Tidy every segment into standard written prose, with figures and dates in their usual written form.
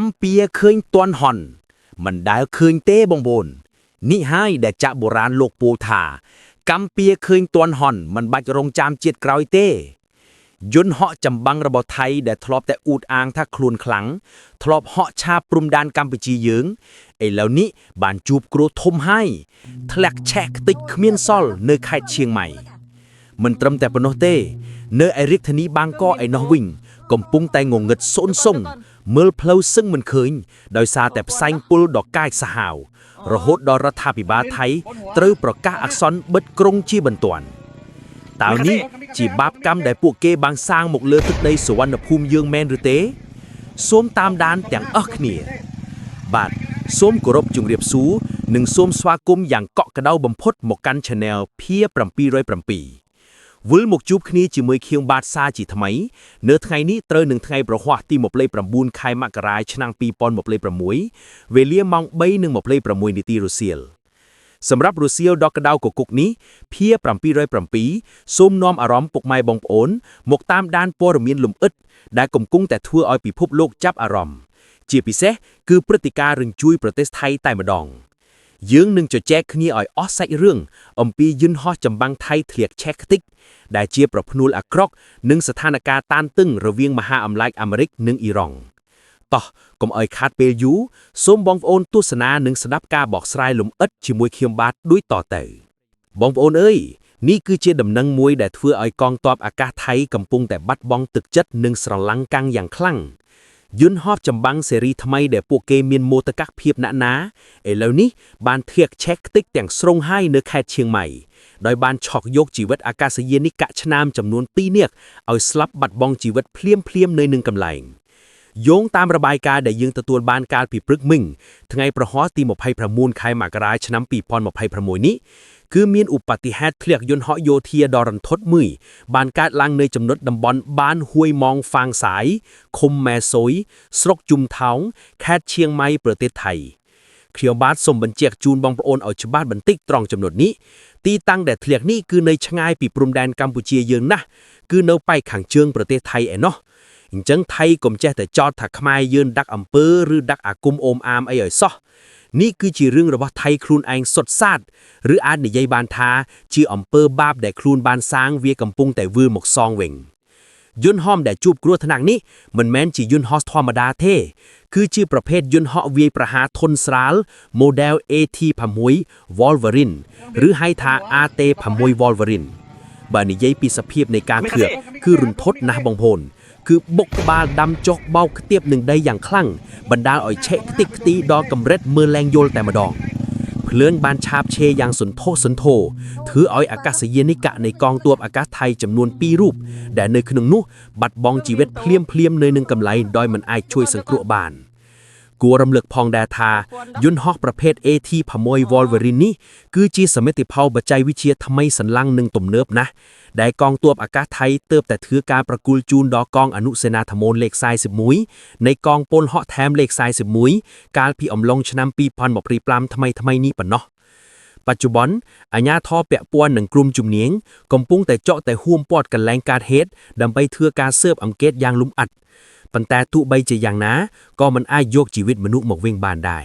ำเปียเคยตอนห่อนมันได้เคยเต้บงบนนี่ให้แด่จะโบราณโลกปูถากำเปียเคยตอนห่อนมันบัดรงจามเจียดกรอยเต้ยนเหาะจำบังระบไทยแด่ทลอบแต่อูดอ่างถ้าคลุนขลังทลอบเหาะชาปรุมดานกัมพูชียืงไอ้แล้วนี้บานจูบกรัวทมให้ทะเลกแชกติดขมิ้นซอลเนื้อไข่เชียงใหม่มันตรมแต่ปนเต้เนื้อไอริกทนีบางก็ไอ้นอวิ่งกลมปุ้งไตงงเงิดโซนส่งเมื่อเพลาซึ่งมันเคยโดยซาแต่ไซงปุลดอกก้ายสหาวระหดดอรัฐาภิบาลไทยตรึประกาศอักษรเบิดกรงชีบันตวนตาวนี้จีบาบกำได้พวกเกบางสร้างหมกเลือทึกในสวรรณภูมิเยืองแมนหรือเต้ส้มตามดานแต่งอักเนียบาดส้มกรบจุงเรียบสูหนึ่งส้มสวากุมอย่างเกาะกระเดาบำพดหมกกันชาแนลเพียปรำปีร้อยปรำปีวิลหมกจูบคณีจีมือเคียงบาดซาจีทำไมเนื้อไงนี้เตอหนึ่งไงประหัวตีหมบเลยประมูลคายมากรายชนางปีปอนหมบเลยประมวยเวเลียมองใบหนึ่งหมบเลยประมวยในตีรูเซียลสำหรับรูเซียลดอกกระดาวกกุกนี้เพียปรำปีร้อยปรำปีส้มน้อมอารมณ์ปกไม้บองโอนหมกตามด้านปอรมีนลุมอึดได้กลมกุ้งแต่ทั่วอ้อยปีพบโลกจับอารมณ์เจียปิเซคือปฏิการรึงจุยประเทศไทยใต้มาดองยืงหนึ่งจะแจกนี้อ้อยออสไซเรื่องอมปียืนฮอจำบังไทยเถียกแชกติกได้เจียปรับพนูลอักรอกหนึ่งสถานการณ์ต้านตึงระเวียงมหาอำนาจอเมริกหนึ่งอิหร่องต่อกลมอ้อยคาดเปยูส้มบองโอนตุสนาหนึ่งสนับกาบอกสไลลุมอึดชิมวยเคียมบาดด้วยต่อเต๋อบองโอนเอ้ยนี่คือเจียดำนังมวยได้เพื่ออ้อยกองตอบอากาศไทยกำปุงแต่บัดบองตึกจัดหนึ่งสลังกังอย่างคลั่งยืนฮอบจำบังเสรีทำไมเดี๋ยวพวกเกมีนโมตะกักเพียบหนาแล้วนี้บานเทียกเช็คติ๊กแต่งสรงให้เนื้อแค่เชียงใหม่โดยบานช็อกยกจีวัดอากาศเยนิกะชนามจำนวนปีเนียกเอาสลับบัดบองจีวัดเพลียมในหนึ่งกำไลโยงตามระบายการได้ยืงตะตัวบานการผีปรึกมึงทั้งไงประหอตีหมบภัยประมูลคายหมากรายชนะปีพรหมบภัยประมวยนี้คือมีนอุปัติเหตุเทียกยนเหาะโยเทียดอรันทดมือบานการลังในจำนวนดำบอลบ้านห้วยมองฟางสายคมแม่สวยสรกจุมเท้าแคดเชียงใหม่ประเทศไทยเขียวบาสสมบัญเจียกจูนบองประโอนเอาชบ้านบันติกตรองจำนวนนี้ตีตั้งแดดเทียกนี่คือในชงายปีปรุมแดนกัมพูชีเยืองนะคือเนไปขังเชิงประเทศไทยเนาะจังไทยกลมแจแต่จอดถักไม้ยืนดักอำเภอหรือดักอากุมโอมอามไอ้ย่อยซ้อนี่คือจีเรื่องระว่าไทยครูนไอสดซาดหรืออาจในใยบานทาจีอำเภอบาบแต่ครูนบานซางเวียกำปุงแต่วือหมกซองเวงยุนห้อมแต่จูบกลัวทนังนี้มันแม้นจียุนฮอสธรรมดาเท่คือจีประเภทยุนฮอเวียประหาทนสราลโมเดลเอทีผมวยวอลเวอรินหรือไฮทาอาเตผมวยวอลเวอรินบานิยัยปีสเพียบในการเถือกคือรุนทดนะบงพลคือบกบาลดำจกเบาเตียบหนึ่งได้อย่างคลั่งบรรดาอ่อยเชะติกตีดอกำเร็ดเมื่อแรงโยลแต่มาดองเพลื่อนบานชาบเชอย่างสนโทถืออ่อยอากาศเยนิกะในกองตัวอากาศไทยจำนวนปีรูปแด่ในขนมนุบัดบองจีเวตเพลียมในหนึ่งกำไลดอยมันอายช่วยสังกรุบานกัวรำเลือกพองแดทายุนฮอกประเภทเอทีผมวยวอลเวอรินนี่คือจีสมัติเผาบัจจัยวิเชียทำไมสันลังหนึ่งต่มเนิบนะได้กองตัวอากาศไทยเติบแต่ถือการประกูลจูนดอกกองอนุเสนาธโมนเลขทราย10 มุ้ยในกองปนเหาะแถมเลขทราย10 มุ้ยการพี่อมลงชนำปีพันหมอกปรีปลามทำไมนี่ปะเนาะปัจจุบันอาญาทอเปียปวนหนึ่งกลุ่มจุ่มเนียงกำปุ้งแต่เจาะแต่ห่วมปอดกันแรงการเฮ็ดดำไปเถือการเสิร์ฟอังเกตยางลุ่มอัดปันแต่ตุใบจะอย่างนะก็มันอ้ายโยกชีวิตมนุษย์หมกเวงบานได้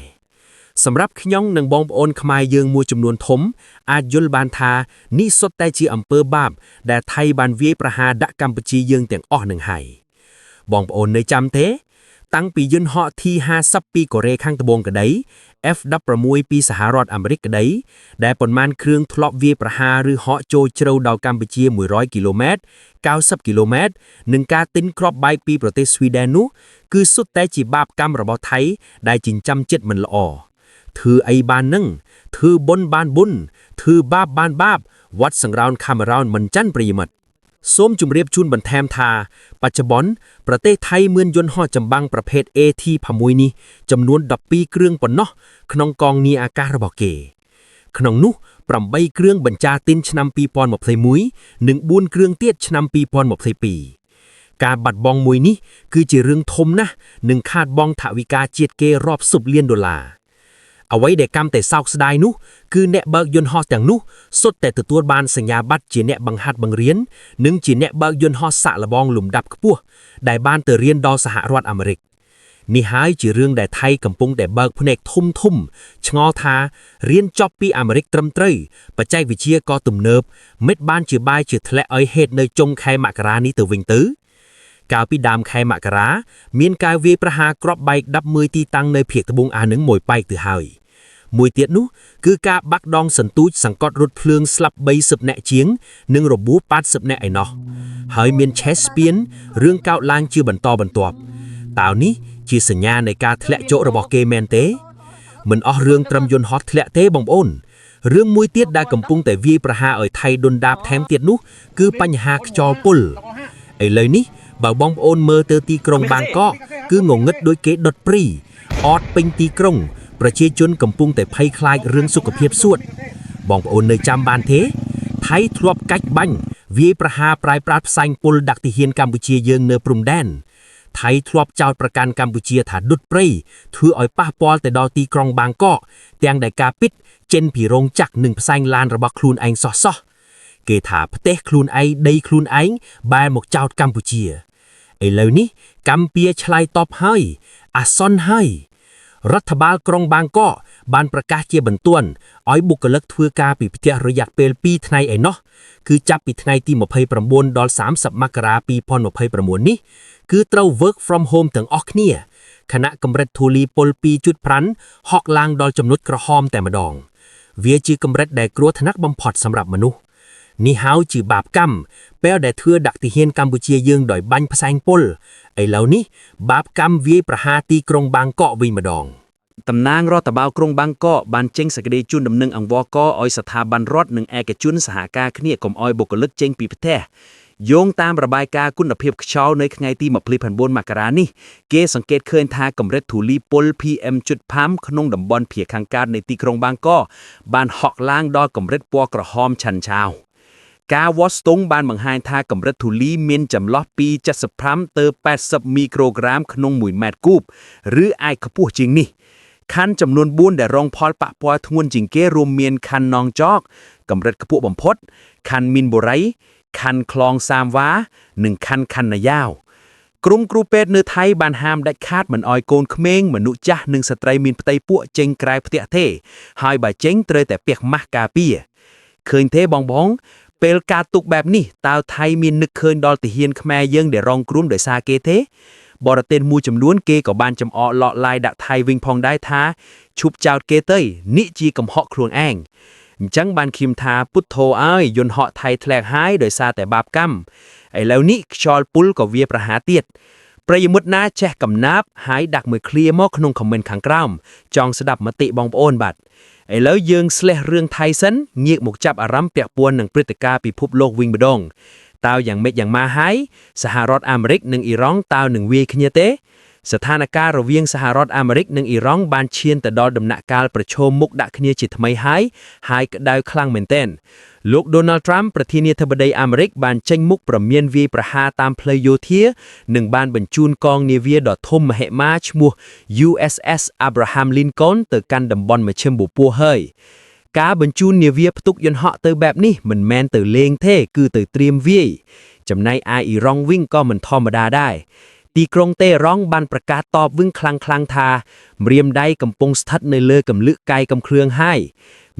สำหรับขย่องหนังบองโอนขมายเยืองมัวจำนวนทมอาจยลบานทานี่สดแต่จีอำเภอบาบแต่ไทยบานเวียประหาดะกัมพูชีเยืองแต่งอ้อหนึ่งไห้บองโอนในจำเทตั้งปียืนเหาะที่50 ปีกเรข้างตะบงกระไดดับประมวยปีสหรัฐอเมริกกระไดได้ปนมันเครื่องทลอบเวียประหาหรือเหาะโจเจรดาวกัมพูชี100 กิโลเมตร90 กิโลเมตรหนึ่งกาตินครอบใบปีประเทศสวีเดนนู้คือสุดแต่จีบาบกำระบาไทยได้จินจำเจ็ดมันละอถือไอบานนึ่งถือบนบานบุญถือบาบบานบาบวัดสังราวคามราวมันจันปรีมัดส้มจุมเรียบชุนบันแทมทาปัจจุบันประเทศไทยเมือนยนห่อจำบังประเภทเอทีผมุยนี้จำนวน10 ปีเครื่องปนเนาะขนองกองนีอากาศระบอกเกขนองนุปรำใบเครื่องบรรจาตินชนำปีปอนหมบไทยมุย1 บุญเครื่องเตี้ยชนำปีปอนหมบไทยปีการบัดบองมวยนี้คือจีเรื่องทมนะ1 คาดบองถาวิกาเจียดเกรอบ10 เลียนดอลลาร์เอาไว้เด็กกำแต่เศร้าสดายนุคือเนะเบิกยนฮออย่างนุสดแต่ตัวบานสัญญาบัตรจีเนะบังหัดบังเรียน1จีเนะเบิกยนฮอสะละบองหลุมดับกระปั้วได้บ้านเตอเรียนดอสหรัฐอเมริก នេះហើយជារឿងដែលថៃកំពុងតែបើកភ្នែកធំឆ្ងល់ថារៀនចប់ពីអាមេរិកត្រឹមត្រូវបច្ចេកវិទ្យាក៏ទំនើបមិនបានជាបាយជាធ្លាក់ឲ្យហេតុនៅចុងខែមករានេះទៅវិញទៅកាលពីដើមខែមករាមានការវាយប្រហារគ្រាប់បែក11ទីតាំងនៅភាគត្បូងអានឹងមួយបែកទៅហើយមួយទៀតនោះគឺការបាក់ដងសន្ទូចសង្កត់រថភ្លើងស្លាប់30នាក់ជាងនិងរបួស80នាក់ឯណោះហើយមានឆេសស្ពានរឿងកោតឡើងជាបន្តបន្ទាប់តើនេះជាសញ្ញានៃការធ្លាក់ចុះរបស់គេមែនទេមិនអស់រឿងត្រឹមយន្តហោះធ្លាក់ទេបងប្អូនរឿងមួយទៀតដែលកំពុងតែវាយប្រហារឲ្យថៃដុនដាបថែមទៀតនោះគឺបញ្ហាខ្យល់ពុលឥឡូវនេះបើបងប្អូនមើលទៅទីក្រុងបាងកកគឺងងឹតដូចគេដុតព្រីអត់ពេញទីក្រុងប្រជាជនកំពុងតែភ័យខ្លាចរឿងសុខភាពសួតបងប្អូននៅចាំបានទេថៃធ្លាប់កាច់បាញ់វាយប្រហារប្រាយប្រាត់ផ្សែងពុលដាក់ទាហានកម្ពុជាយើងនៅព្រំដែនថៃធ្លាប់ចោទប្រកាន់កម្ពុជាថាដុតព្រៃធ្វើឲ្យប៉ះពាល់ទៅដល់ទីក្រុងបាងកកទាំងដែលការពិតចេញពីរោងចក្រនិងផ្សែងឡានរបស់ខ្លួនឯងសោះគេថាផ្ទះខ្លួនឯងដីខ្លួនឯងបែរមកចោទកម្ពុជាឥឡូវនេះកម្ពុជាឆ្លើយតបហើយអាសន្នហើយរដ្ឋបាលក្រុងបាងកកបានប្រកាសជាបន្ទាន់ឲ្យបុគ្គលិកធ្វើការពីផ្ទះរយៈពេល2ថ្ងៃឯណោះគឺចាប់ពីថ្ងៃទី29ដល់30មករា2029នេះគឺត្រូវ work from home ទាំងអស់គ្នាខណៈកម្រិតធូលីពុល 2.5 ហក់ឡើងដល់ចំណុចក្រហមតែម្ដងវាជាកម្រិតដែលគ្រោះថ្នាក់បំផុតសម្រាប់មនុស្សនេះហៅជាបាបកម្មពេលដែលធ្វើដាក់ទាហានកម្ពុជាយើងដោយបាញ់ផ្សែងពុលឥឡូវនេះបាបកម្មវាយប្រហារទីក្រុងបាងកកវិញម្ដងតំណាងរដ្ឋបាលក្រុងបាងកកបានចេញសេចក្តីជូនដំណឹងអង្វរកឲ្យស្ថាប័នរដ្ឋនិងឯកជនសហការគ្នាកុំឲ្យបុគ្គលិកចេញពីផ្ទះយោងតាមរបាយការណ៍គុណភាពខ្យល់នៅថ្ងៃទី29មករានេះគេសង្កេតឃើញថាកម្រិតធូលីពុល PM.5 ក្នុងតំបន់ភាគខាងកើតនៃទីក្រុងបាងកកបានហក់ឡើងដល់កម្រិតពណ៌ក្រហមឆាន់ឆាវការវាស់ស្ទង់បានបង្ហាញថាកម្រិតធូលីមានចន្លោះពី75ទៅ80មីក្រូក្រាមក្នុង1ម៉ែត្រគូបឬអាចខ្ពស់ជាងនេះខណ្ឌចំនួន4ដែលរងផលប៉ះពាល់ធ្ងន់ជាងគេរួមមានខណ្ឌនងចកកម្រិតខ្ពស់បំផុតខណ្ឌមីនបុរីខណ្ឌខ្លងសាមវ៉ានិងខណ្ឌខណ្ឌណាយ៉ាវក្រុមគ្រូពេទ្យនៅថៃបានហាមដាច់ខាតមិនឲ្យកូនក្មេងមនុស្សចាស់និងស្ត្រីមានផ្ទៃពួកចេញក្រៅផ្ទះទេហើយបើចេញត្រូវតែពាក់ម៉ាស់ការពារឃើញទេបងពេលការទុកបែបនេះតើថៃមាននឹកឃើញដល់ទាហានខ្មែរយើងដែលរងគ្រោះដោយសារគេទេបរទេសមួយចំនួនគេក៏បានចំអកឡកឡាយដាក់ថៃវិញផងដែរថាឈប់ចោតគេទៅនេះជាកំហុសខ្លួនឯងអញ្ចឹងបានឃឹមថាពុទ្ធោអើយយន្តហោះថៃធ្លាក់ហើយដោយសារតែបាបកម្មឥឡូវនេះខ្យល់ពុលក៏វាប្រហារទៀតប្រិយមិត្តណាចេះកំណាប់ហើយដាក់មួយឃ្លាមកក្នុងខមមិនខាងក្រោមចង់ស្ដាប់មតិបងប្អូនបាទឥឡូវយើងស្លេះរឿងថៃសិនងាកមកចាប់អារម្មណ៍ពាក់ព័ន្ធនឹងព្រឹត្តិការណ៍ពិភពលោកវិញម្ដងតើយ៉ាងម៉េចយ៉ាងម៉ាហើយសហរដ្ឋអាមេរិកនិងអ៊ីរ៉ង់តើនឹងវាយគ្នាទេស្ថានភាពរវាងសហរដ្ឋអាមេរិកនិងអ៊ីរ៉ង់បានឈានទៅដល់ដំណាក់កាលប្រឈមមុខដាក់គ្នាជាថ្មីហើយក្តៅខ្លាំងមែនទែនលោក Donald Trump ប្រធានាធិបតីអាមេរិកបានចេញមុខប្រមានវាយប្រហារតាមផ្លូវយោធានិងបានបញ្ជូនកងនាវាដ៏ធំមហិមាឈ្មោះ USS Abraham Lincoln ទៅកាន់តំបន់មជ្ឈិមបូព៌ាហើយការបញ្ជូននាវាផ្ទុកយន្តហោះទៅបែបនេះមិនមែនទៅលេងទេគឺទៅត្រៀមវាយចំណែកឯអ៊ីរ៉ង់វិញក៏មិនធម្មតាដែរទីក្រុងតេហរ៉ង់បានប្រកាសតបវិញខ្លាំងៗថាម្រាមដៃកំពុងស្ថិតនៅលើកម្លឹកកាយកំគ្រឿងហើយ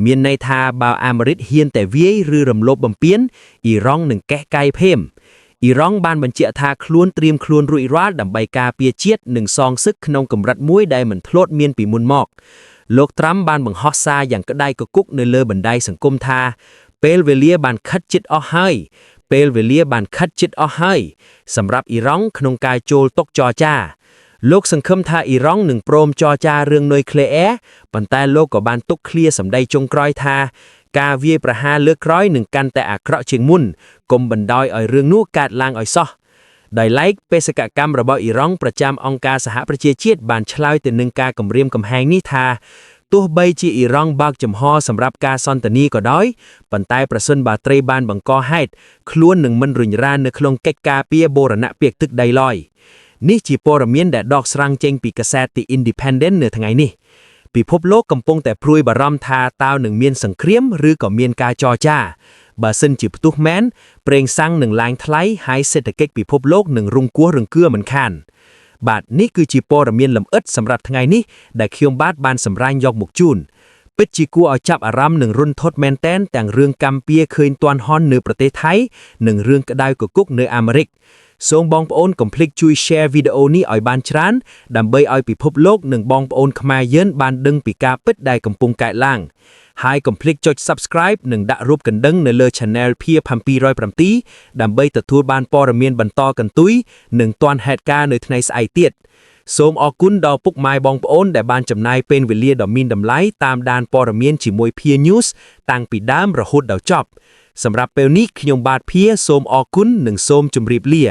មានន័យថាបើអាមេរិកហ៊ានតែវាយឬរំលោភបំពានអ៊ីរ៉ង់នឹងកេះកាយភេមអ៊ីរ៉ង់បានបញ្ជាក់ថាខ្លួនត្រៀមខ្លួនរួចរាល់ដើម្បីការពារជាតិនិងសងសឹកក្នុងកម្រិតមួយដែលមិនធ្លាប់មានពីមុនមកលោកត្រាំបានបង្ហោះសារយ៉ាងក្តាយគគុកនៅលើបណ្ដាញសង្គមថាពេលវេលាបានខិតជិតអស់ហើយសម្រាប់អ៊ីរ៉ង់ក្នុងការចូលតុចរចាលោកសង្ឃឹមថាអ៊ីរ៉ង់នឹងព្រមចរចារឿងនុយក្លេអ៊ែរប៉ុន្តែលោកក៏បានទុកឃ្លាសម្ដីចុងក្រោយថាការវាយប្រហារលើកក្រោយនឹងកាន់តែអាក្រក់ជាងមុនកុំបណ្ដោយឲ្យរឿងនោះកើតឡើងឲ្យសោះដោយឡែកបេសកកម្មរបស់អ៊ីរ៉ង់ប្រចាំអង្គការសហប្រជាជាតិបានឆ្លើយទៅនឹងការគំរាមកំហែងនេះថាទោះបីជាអ៊ីរ៉ង់បើកចំហសម្រាប់ការសន្ទនាក៏ដោយប៉ុន្តែប្រសិនបើត្រីបានបង្កហេតុខ្លួននឹងមិនរុញរាននៅក្នុងកិច្ចការពារបូរណពាក្យទឹកដីឡើយនេះជាព័ត៌មានដែលដកស្រង់ចេញពីកាសែត The Independent នៅថ្ងៃនេះពិភពលោកកំពុងតែព្រួយបារម្ភថាតើនឹងមានសង្គ្រាមឬក៏មានការចរចាបើសិនជាផ្ទុះមែនប្រេងសាំងនឹងឡើងថ្លៃហើយសេដ្ឋកិច្ចពិភពលោកនឹងរង្គោះរង្គឿមិនខាន បាទនេះគឺជាព័ត៌មានលម្អិតសម្រាប់ថ្ងៃនេះដែលខ្ញុំបាទបានសម្រាញ់យកមកជូនពិតជាគួរឲ្យចាប់អារម្មណ៍និងរន្ធត់មែនតែនទាំងរឿងកម្មពៀឃើញទាន់ហន់នៅប្រទេសថៃនិងរឿងក្តៅគគុកនៅអាមេរិកសូមបងប្អូនកុំភ្លេចជួយ share វីដេអូនេះឲ្យបានច្រើនដើម្បីឲ្យពិភពលោកនិងបងប្អូនខ្មែរយើងបានដឹងពីការពិតដែលកំពុងកើតឡើងហើយកុំភ្លេចចុច Subscribe និងដាក់រូបកណ្ដឹងនៅលើ Channel ភាព707ដើម្បីទទួលបានព័ត៌មានបន្តកន្ទុយនិងទាន់ហេតុការណ៍នៅថ្ងៃស្អែកទៀតសូមអរគុណដល់ពុកម៉ែបងប្អូនដែលបានចំណាយពេលវេលាដ៏មានតម្លៃតាមដានព័ត៌មានជាមួយ Pia News តាំងពីដើមរហូតដល់ចប់សម្រាប់ពេលនេះខ្ញុំបាទ Pia សូមអរគុណនិងសូមជម្រាបលា